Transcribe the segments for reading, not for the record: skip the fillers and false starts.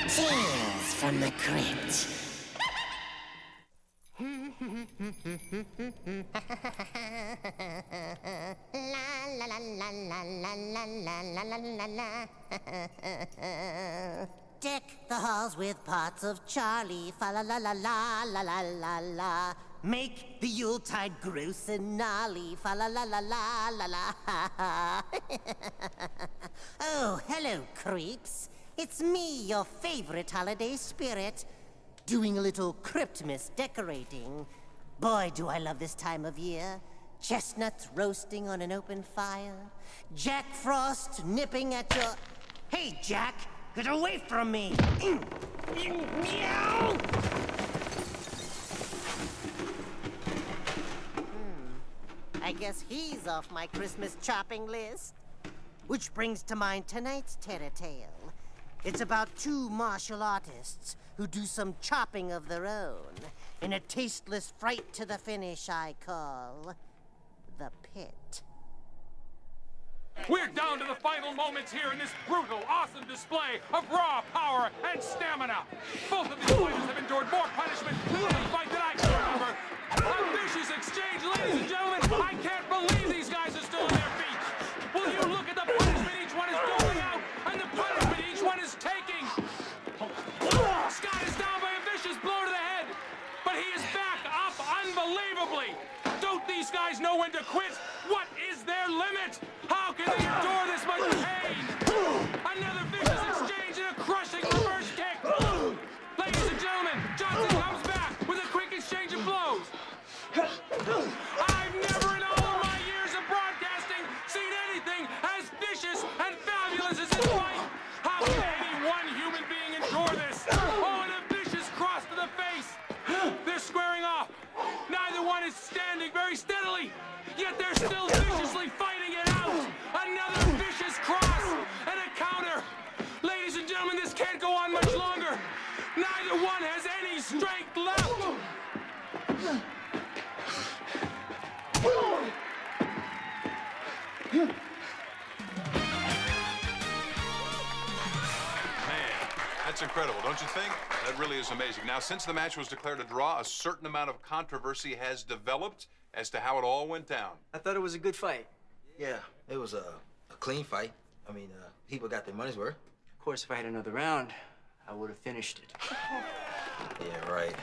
Tales from the Crypte. Deck the halls with pots of Charlie, fa la la la la la la la la. Make the Yuletide gross and gnarly, fa la la la la la la. Oh, hello, creeps. It's me, your favorite holiday spirit, doing a little Cryptmas decorating. Boy, do I love this time of year. Chestnuts roasting on an open fire. Jack Frost nipping at your... Hey, Jack, get away from me! Meow! I guess he's off my Christmas chopping list. Which brings to mind tonight's terror-tale. It's about two martial artists who do some chopping of their own in a tasteless fright to the finish I call the pit. We're down to the final moments here in this brutal, awesome display of raw power and stamina. Both of these fighters have endured more punishment in the fight than I can remember. A vicious exchange, ladies and gentlemen. I can't believe these guys are still on their feet. Will you look at the punishment each one is doling out and the punishment each one is taking? Scott is down by a vicious blow to the head, but he is back up unbelievably. Don't these guys know when to quit? What is their limit? How can they endure this much pain? Another vicious exchange and a crushing reverse kick. Ladies and gentlemen, Johnson comes back with a quick exchange of blows. I've never in all of my years of broadcasting seen anything as vicious and fabulous as this fight. How can any one human being endure this? Oh, and a vicious cross to the face. They're squaring off. Neither one is standing very steadily, yet they're still viciously fighting it out. Another vicious cross and a counter. Ladies and gentlemen, this can't go on much longer. Neither one has any strength left. That's incredible, don't you think? That really is amazing. Now, since the match was declared a draw, a certain amount of controversy has developed as to how it all went down. I thought it was a good fight. Yeah, it was a clean fight. I mean, people got their money's worth. Of course, if I had another round, I would have finished it. Yeah, right.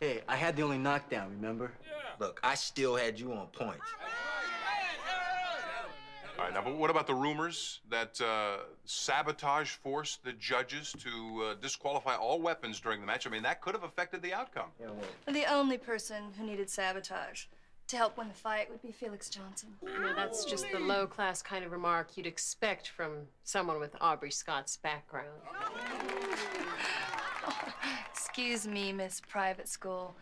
Hey, I had the only knockdown, remember? Look, I still had you on point. All right, now, but what about the rumors that sabotage forced the judges to disqualify all weapons during the match? I mean, that could have affected the outcome. Yeah, well, The only person who needed sabotage to help win the fight would be Felix Johnson. No, that's just the low-class kind of remark you'd expect from someone with Aubrey Scott's background. Oh, excuse me, Miss Private School.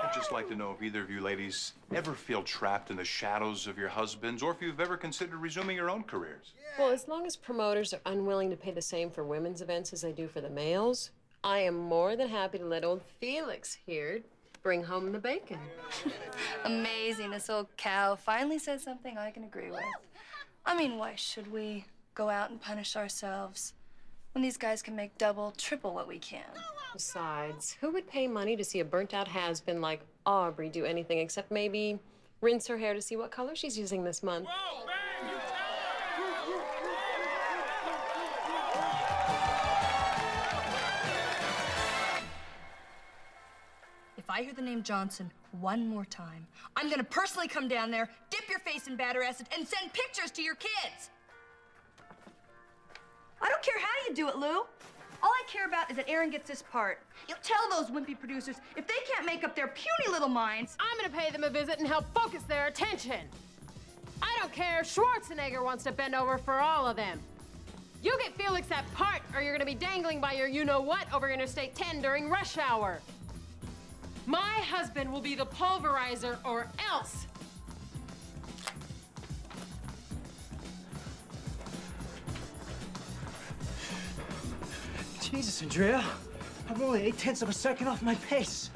I'd just like to know if either of you ladies ever feel trapped in the shadows of your husbands, or if you've ever considered resuming your own careers. Well, as long as promoters are unwilling to pay the same for women's events as they do for the males, I am more than happy to let old Felix here bring home the bacon. Amazing, this old cow finally said something I can agree with. I mean, why should we go out and punish ourselves when these guys can make double, triple what we can? Besides, who would pay money to see a burnt-out has-been like Aubrey do anything except maybe rinse her hair to see what color she's using this month? Whoa, man, you If I hear the name Johnson one more time, I'm gonna personally come down there, dip your face in batter acid, and send pictures to your kids. I don't care how you do it, Lou. All I care about is that Aaron gets this part. You tell those wimpy producers, if they can't make up their puny little minds... I'm gonna pay them a visit and help focus their attention. I don't care if Schwarzenegger wants to bend over for all of them. You get Felix that part, or you're gonna be dangling by your you-know-what over Interstate 10 during rush hour. My husband will be the pulverizer or else. Jesus, Andrea. I'm only 0.8 of a second off my pace.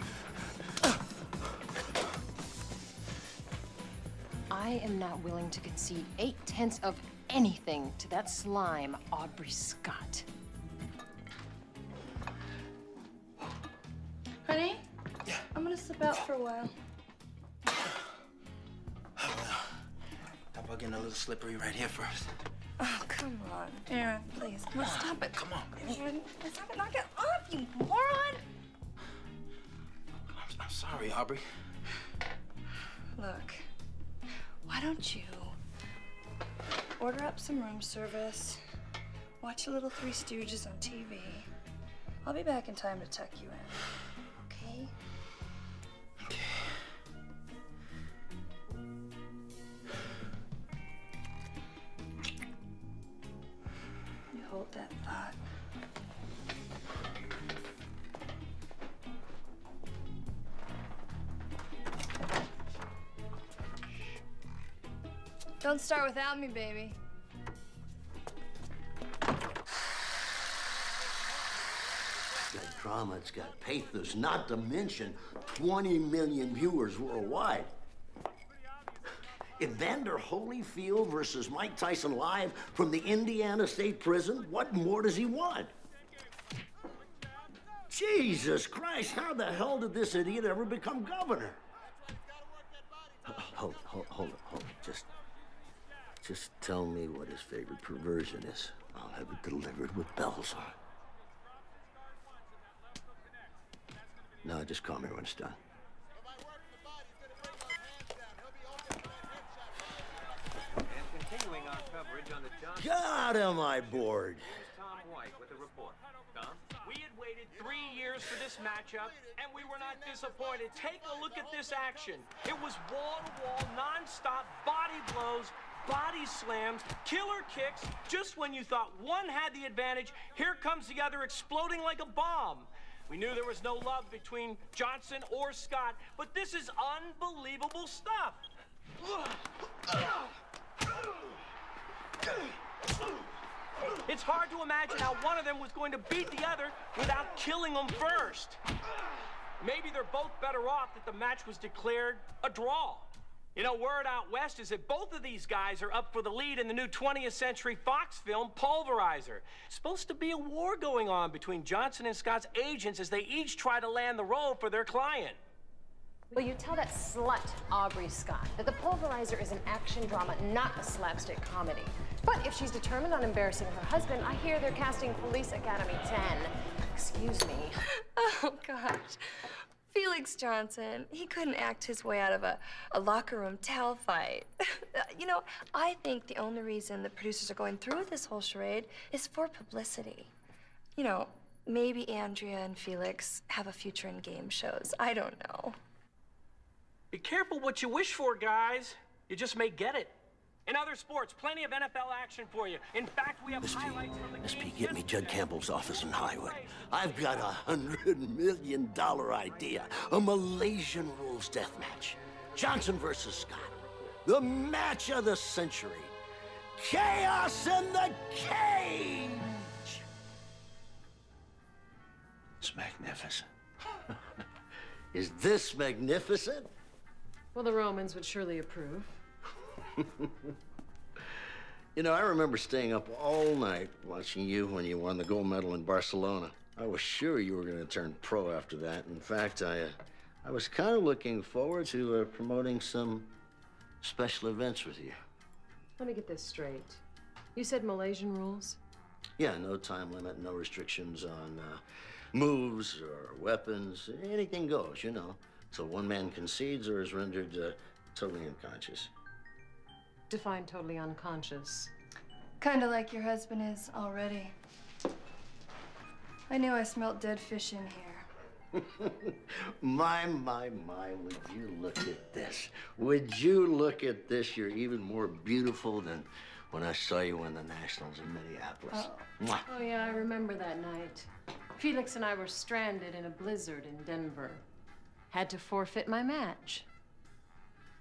I am not willing to concede 8/10 of anything to that slime, Aubrey Scott. Honey? Yeah? I'm gonna slip out for a while. How about getting a little slippery right here first? Oh, come on. Aaron, please. Come on, stop it. Come on. Aaron, knock it off, you moron! I'm sorry, Aubrey. Look, why don't you order up some room service, watch a little Three Stooges on TV. I'll be back in time to tuck you in, okay? Okay. You hold that thought. Don't start without me, baby. It's got drama, it's got pathos, not to mention 20 million viewers worldwide. Evander Holyfield versus Mike Tyson live from the Indiana State Prison? What more does he want? Jesus Christ, how the hell did this idiot ever become governor? Hold it. Just tell me what his favorite perversion is. I'll have it delivered with bells on it. No, just call me when it's done. And continuing our coverage on the John... God, am I bored. Tom White with a report. Tom? We had waited 3 years for this matchup, and we were not disappointed. Take a look at this action. It was wall-to-wall, non-stop body blows, body slams, killer kicks. Just when you thought one had the advantage, here comes the other exploding like a bomb. We knew there was no love between Johnson or Scott, but this is unbelievable stuff. It's hard to imagine how one of them was going to beat the other without killing them first. Maybe they're both better off that the match was declared a draw. You know, word out west is that both of these guys are up for the lead in the new 20th Century Fox film, Pulverizer. Supposed to be a war going on between Johnson and Scott's agents as they each try to land the role for their client. Will you tell that slut, Aubrey Scott, that The Pulverizer is an action drama, not a slapstick comedy? But if she's determined on embarrassing her husband, I hear they're casting Police Academy 10. Excuse me. Oh, gosh. Felix Johnson, he couldn't act his way out of a locker room towel fight. You know, I think the only reason the producers are going through with this whole charade is for publicity. You know, maybe Andrea and Felix have a future in game shows. I don't know. Be careful what you wish for, guys. You just may get it. In other sports, plenty of NFL action for you. In fact, we have highlights from the Miss P, game get me Judd Campbell's office in Hollywood. I've got a $100 million idea. A Malaysian rules death match. Johnson versus Scott. The match of the century. Chaos in the cage! It's magnificent. Is this magnificent? Well, the Romans would surely approve. You know, I remember staying up all night watching you when you won the gold medal in Barcelona. I was sure you were going to turn pro after that. In fact, I was kind of looking forward to promoting some special events with you. Let me get this straight. You said Malaysian rules? Yeah, no time limit, no restrictions on moves or weapons. Anything goes, you know. So one man concedes or is rendered totally unconscious. Define totally unconscious. Kind of like your husband is already. I knew I smelled dead fish in here. My, would you look at this? Would you look at this? You're even more beautiful than when I saw you win the Nationals in Minneapolis. Mwah. Oh, yeah, I remember that night. Felix and I were stranded in a blizzard in Denver. Had to forfeit my match.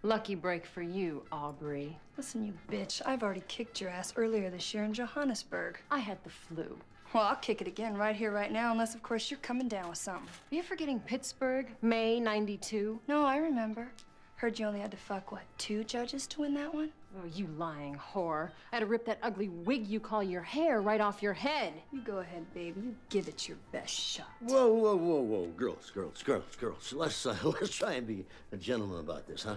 Lucky break for you, Aubrey. Listen, you bitch, I've already kicked your ass earlier this year in Johannesburg. I had the flu. Well, I'll kick it again right here, right now, unless, of course, you're coming down with something. Are you forgetting Pittsburgh, May '92? No, I remember. Heard you only had to fuck, what, 2 judges to win that one? Oh, you lying whore. I had to rip that ugly wig you call your hair right off your head. You go ahead, baby. You give it your best shot. Whoa, whoa, whoa, whoa. Girls. Let's try and be a gentleman about this, huh?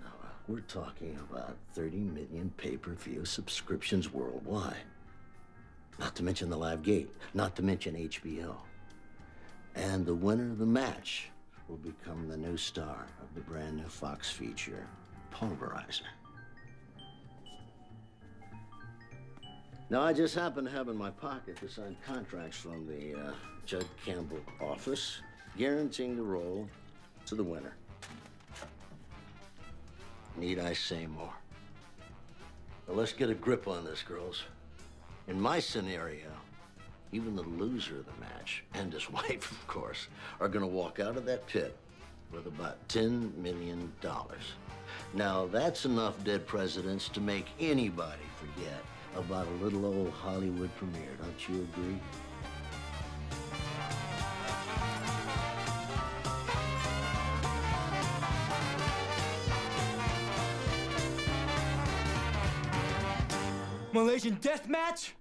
Now, we're talking about 30 million pay-per-view subscriptions worldwide. Not to mention the live gate, not to mention HBO. And the winner of the match will become the new star of the brand new Fox feature, Pulverizer. Now, I just happen to have in my pocket the signed contracts from the Judd Campbell office, guaranteeing the role to the winner. Need I say more? Well, let's get a grip on this, girls. In my scenario, even the loser of the match, and his wife, of course, are gonna walk out of that pit with about $10 million. Now, that's enough dead presidents to make anybody forget about a little old Hollywood premiere, don't you agree? Malaysian death match?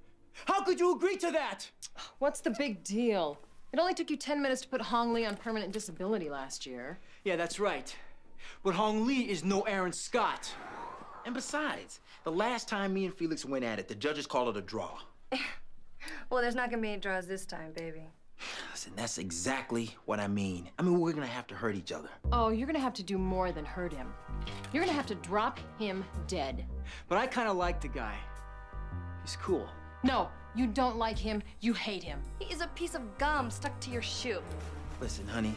How could you agree to that? What's the big deal? It only took you 10 minutes to put Hong Lee on permanent disability last year. Yeah, that's right. But Hong Lee is no Aaron Scott. And besides, the last time me and Felix went at it, the judges called it a draw. Well, there's not gonna be any draws this time, baby. Listen, that's exactly what I mean. I mean, we're gonna have to hurt each other. Oh, you're gonna have to do more than hurt him. You're gonna have to drop him dead. But I kind of like the guy. He's cool. No, you don't like him, you hate him. He is a piece of gum stuck to your shoe. Listen, honey,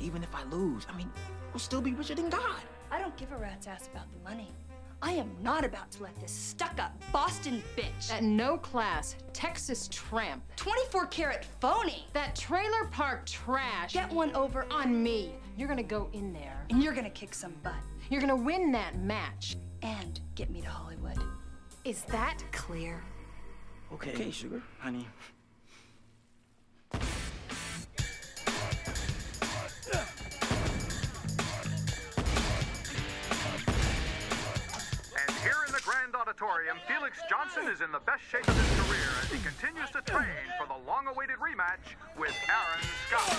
even if I lose, I mean, we'll still be richer than God. I don't give a rat's ass about the money. I am not about to let this stuck-up Boston bitch, That no-class Texas tramp, 24-karat phony, that trailer park trash, get one over on me. You're gonna go in there. and you're gonna kick some butt You're gonna win that match. and get me to Hollywood. Is that clear? Okay, sugar, honey. And here in the Grand Auditorium, Felix Johnson is in the best shape of his career as he continues to train for the long-awaited rematch with Aaron Scott.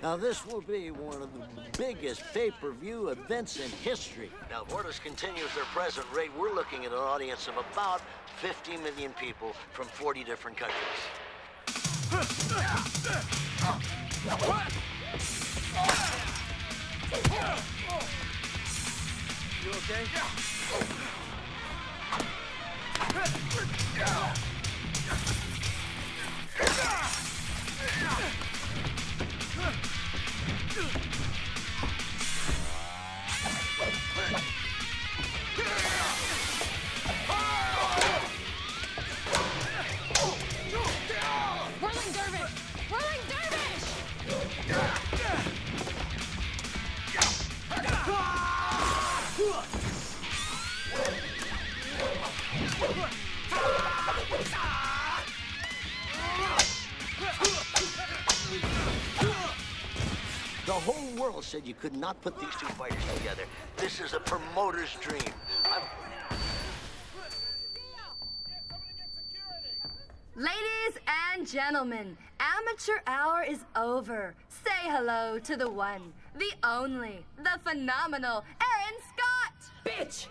Now, this will be one of the biggest pay-per-view events in history. Now, if Hortus continues their present rate, we're looking at an audience of about 50 million people from 40 different countries. You okay? Whirling dervish! Whirling dervish! The whole world said you could not put these two fighters together. This is a promoter's dream. Ladies and gentlemen, amateur hour is over. Say hello to the one, the only, the phenomenal Aaron Scott! Bitch!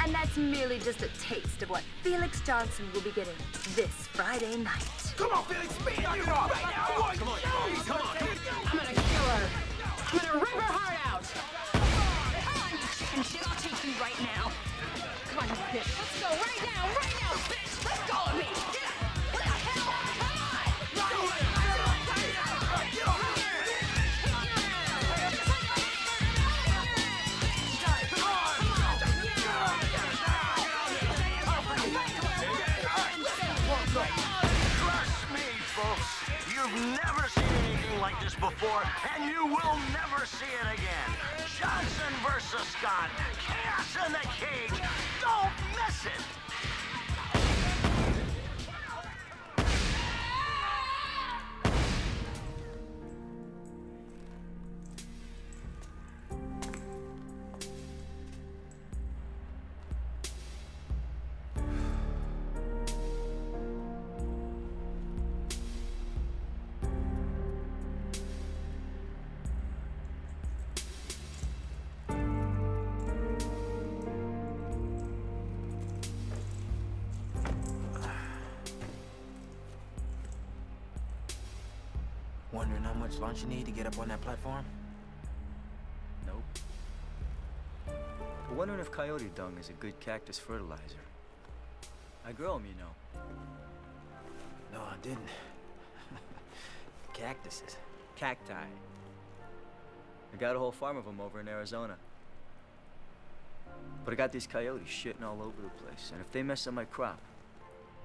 And that's merely just a taste of what Felix Johnson will be getting this Friday night. Come on, Felix, knock it off right now. Come on, come on. I'm gonna kill her. I'm gonna rip her heart out. Come on, you chicken shit, I'll take you right now. Come on, you bitch. Let's go right now, bitch. Let's go of me. Get up. What the hell? Come on. You've never seen anything like this before, and you will never see it again. Johnson versus Scott. Chaos in the cage. Don't miss it. Wondering how much lunch you need to get up on that platform? Nope. But wondering if coyote dung is a good cactus fertilizer. I grow them, you know. No, I didn't. Cactuses. Cacti. I got a whole farm of them over in Arizona. But I got these coyotes shitting all over the place, and if they mess up my crop,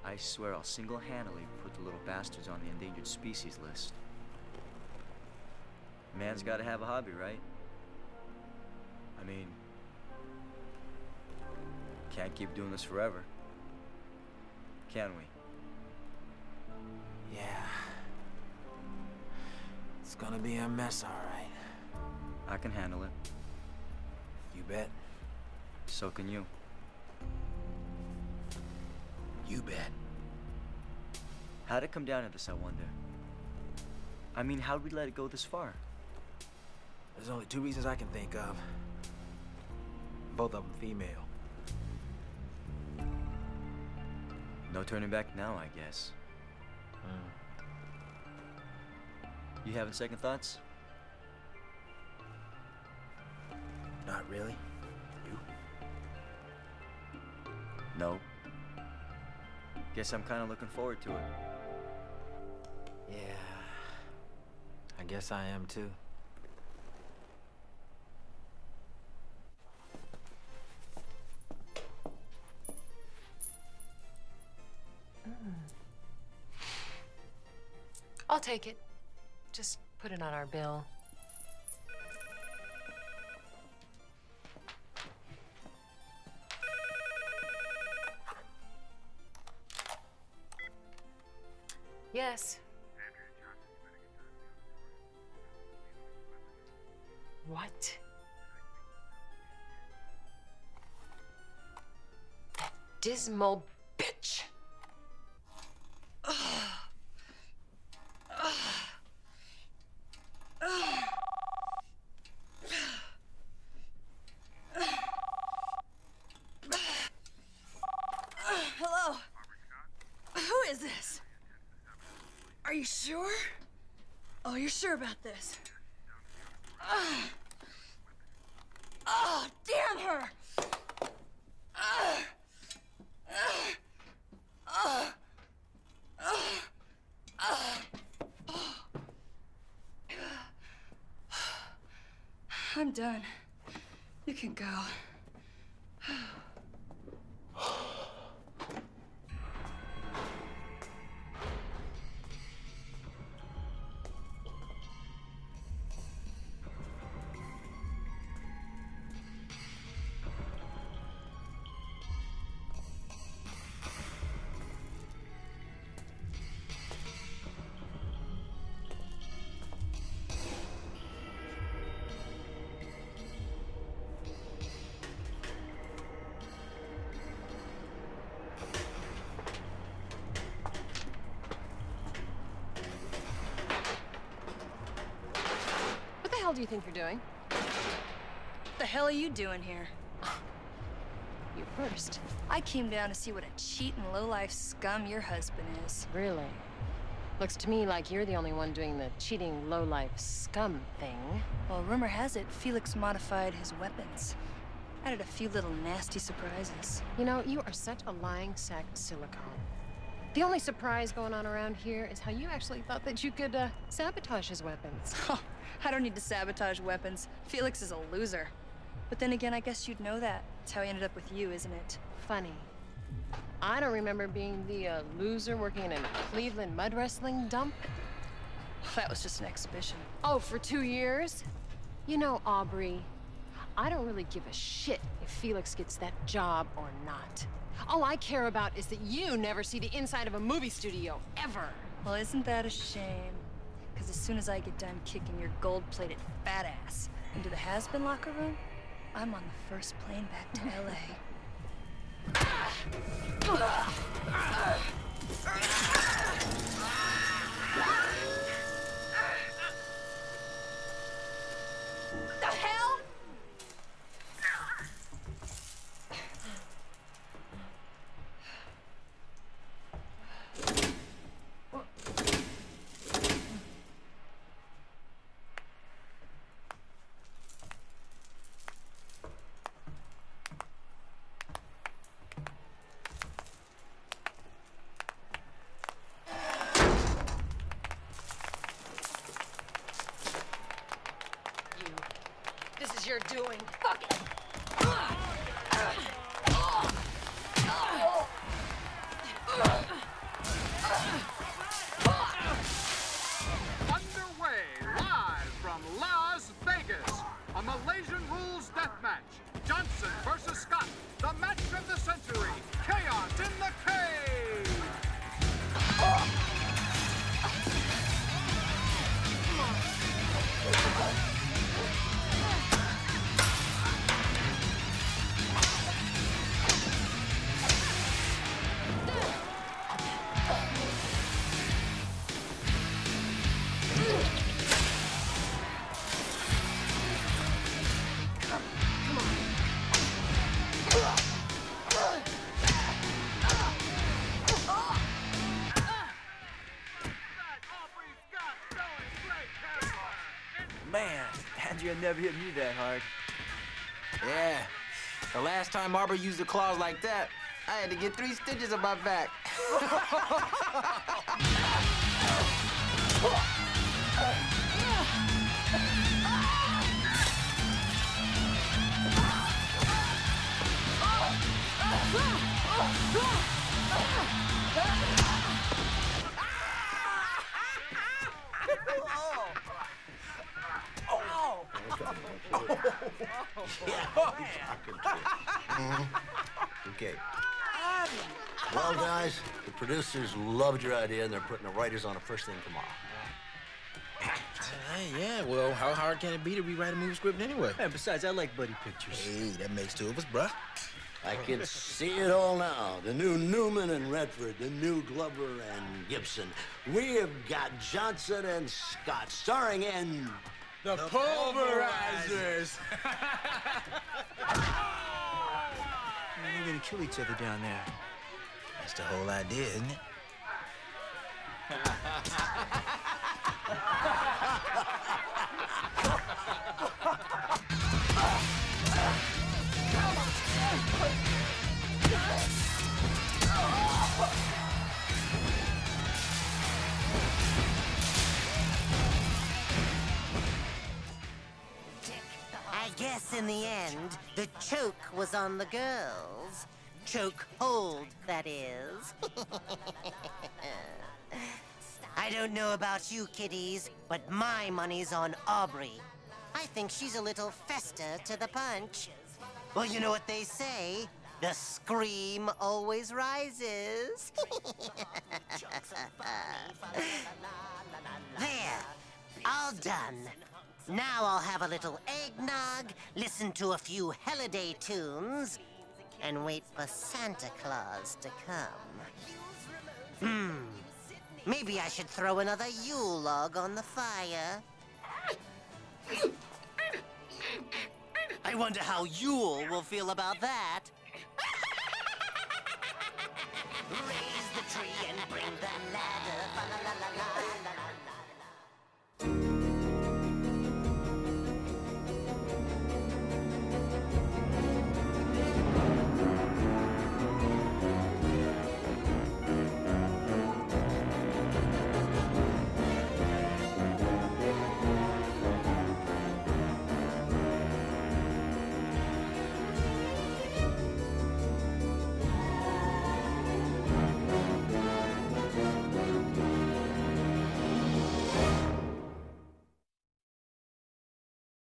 I swear I'll single-handedly put the little bastards on the endangered species list. Man's gotta have a hobby, right? I mean, can't keep doing this forever, can we? Yeah. It's gonna be a mess, all right. I can handle it. You bet. So can you. You bet. How'd it come down to this, I wonder? I mean, how'd we let it go this far? There's only two reasons I can think of. Both of them female. No turning back now, I guess. You having second thoughts? Not really. You? No. Guess I'm kind of looking forward to it. Yeah. I guess I am too. I'll take it. Just put it on our bill. Yes. What? That dismal bitch. Hello? Who is this? Are you sure? Oh, you're sure about this? Oh, damn her! I'm done. You can go. What do you think you're doing? What the hell are you doing here? You first. I came down to see what a cheat and low-life scum your husband is. Really? Looks to me like you're the only one doing the cheating, low-life scum thing. Well, rumor has it Felix modified his weapons. Added a few little nasty surprises. You know, you are such a lying sack of silicone. The only surprise going on around here is how you actually thought that you could sabotage his weapons. I don't need to sabotage weapons. Felix is a loser. But then again, I guess you'd know that. That's how he ended up with you, isn't it? Funny. I don't remember being the loser working in a Cleveland mud wrestling dump. That was just an exhibition. Oh, for 2 years? You know, Aubrey, I don't really give a shit if Felix gets that job or not. All I care about is that you never see the inside of a movie studio, ever. Well, isn't that a shame? Because as soon as I get done kicking your gold-plated fat ass into the has-been locker room, I'm on the first plane back to L.A. The hell? This is your doing. Fuck it. Underway, live from Las Vegas, a Malaysian rules deathmatch. Johnson versus Scott, the match of the century. Chaos in the cave. Man, Andrea never hit me that hard. Yeah. The last time Aubrey used a claws like that, I had to get 3 stitches on my back. Okay. Well, guys, the producers loved your idea, and they're putting the writers on it first thing tomorrow. Hey, yeah, well, how hard can it be to rewrite a movie script anyway? And besides, I like buddy pictures. Hey, that makes 2 of us, bruh. I can see it all now. The new Newman and Redford, the new Glover and Gibson. We have got Johnson and Scott starring in... The Pulverizers! They're gonna kill each other down there. That's the whole idea, isn't it? I guess in the end, the choke was on the girls. Choke hold, that is. I don't know about you kiddies, but my money's on Aubrey. I think she's a little fester to the punch. Well, you know what they say? The scream always rises. There, all done. Now I'll have a little eggnog, listen to a few holiday tunes, and wait for Santa Claus to come. Maybe I should throw another Yule log on the fire. I wonder how Yule will feel about that.